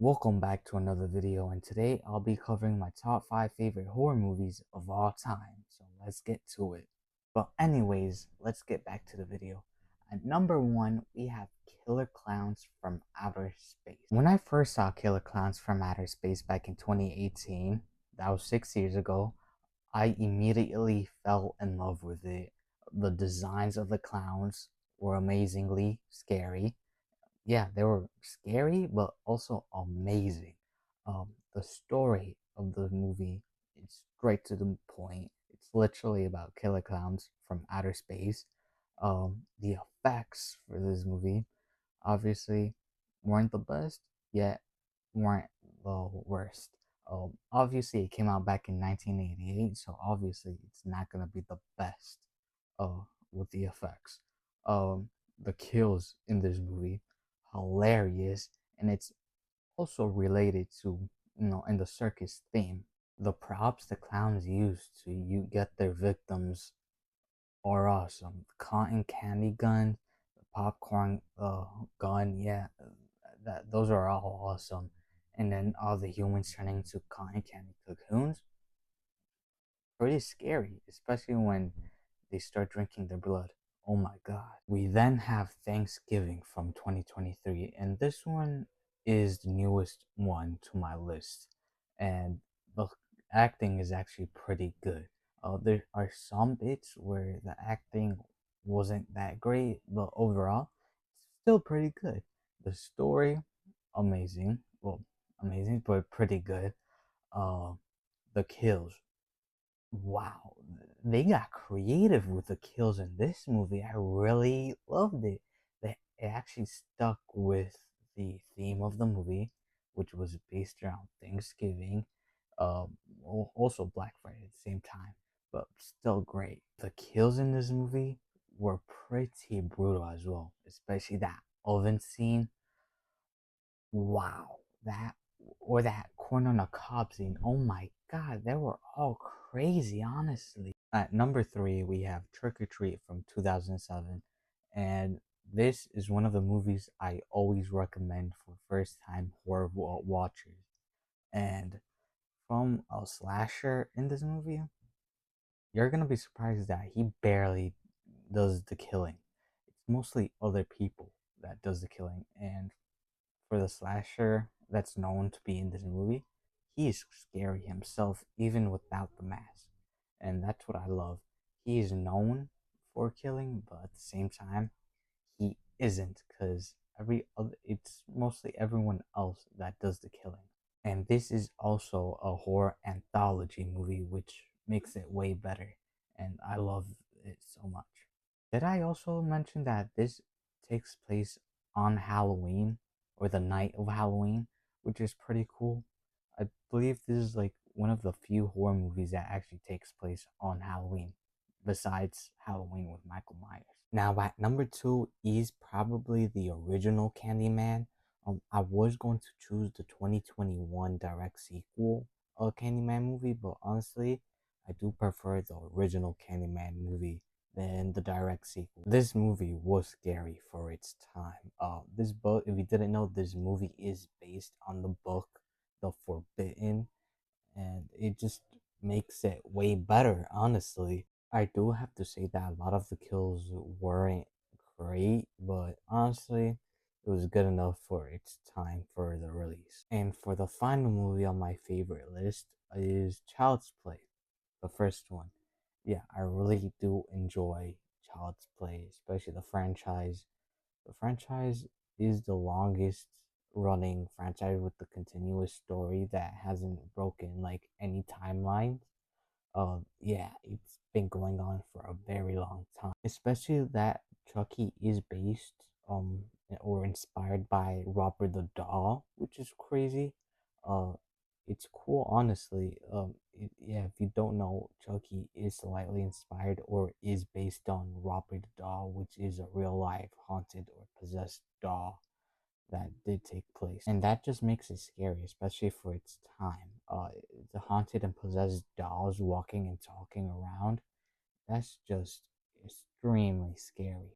Welcome back to another video, and today I'll be covering my top 5 favorite horror movies of all time. So let's get to it. But anyways, let's get back to the video. At number 1, we have Killer Clowns from Outer Space. When I first saw Killer Clowns from Outer Space back in 2018, that was 6 years ago, I immediately fell in love with it. The designs of the clowns were amazingly scary. Yeah, they were scary, but also amazing. The story of the movie is straight to the point. It's literally about killer clowns from outer space. The effects for this movie obviously weren't the best, yet weren't the worst. Obviously, it came out back in 1988, so obviously it's not gonna be the best. With the effects. The kills in this movie hilarious, and it's also related to in the circus theme. The props the clowns use to you get their victims are awesome. The cotton candy gun, the popcorn gun, yeah, that those are all awesome. And then all the humans turning into cotton candy cocoons, pretty scary, especially when they start drinking their blood. Oh my god. We then have Thanksgiving from 2023, and this one is the newest one to my list. And the acting is actually pretty good. There are some bits where the acting wasn't that great, but overall, it's still pretty good. The story, amazing. Well, amazing, but pretty good. Uh, the kills, wow, they got creative with the kills in this movie. I really loved it. They actually stuck with the theme of the movie, which was based around Thanksgiving, also Black Friday at the same time, but still great. The kills in this movie were pretty brutal as well, especially that oven scene. Wow, that or that corn on the cob scene. Oh my god, they were all crazy, honestly. At number 3, we have Trick or Treat from 2007, and this is one of the movies I always recommend for first-time horror watchers. And from a slasher in this movie, you're gonna be surprised that he barely does the killing. It's mostly other people that does the killing, and for the slasher that's known to be in this movie, he is scary himself even without the mask. And that's what I love. He is known for killing, but at the same time, he isn't because it's mostly everyone else that does the killing. And this is also a horror anthology movie, which makes it way better. And I love it so much. Did I also mention that this takes place on Halloween or the night of Halloween, which is pretty cool? I believe this is like one of the few horror movies that actually takes place on Halloween, besides Halloween with Michael Myers. Now, at number 2 is probably the original Candyman. I was going to choose the 2021 direct sequel of Candyman movie, but honestly, I do prefer the original Candyman movie than the direct sequel. This movie was scary for its time. This book, if you didn't know, this movie is based on the book The Forbidden, and it just makes it way better, honestly. I do have to say that a lot of the kills weren't great, but honestly, it was good enough for its time for the release. And for the final movie on my favorite list is Child's Play, the first one. Yeah, I really do enjoy Child's Play, especially the franchise. The franchise is the longest running franchise with the continuous story that hasn't broken like any timeline. Yeah, it's been going on for a very long time. Especially that Chucky is based or inspired by Robert the Doll, which is crazy. Uh, it's cool, honestly. Yeah, if you don't know, Chucky is slightly inspired or is based on Robert the Doll, which is a real life haunted or possessed doll that did take place. And that just makes it scary, especially for its time. The haunted and possessed dolls walking and talking around, that's just extremely scary.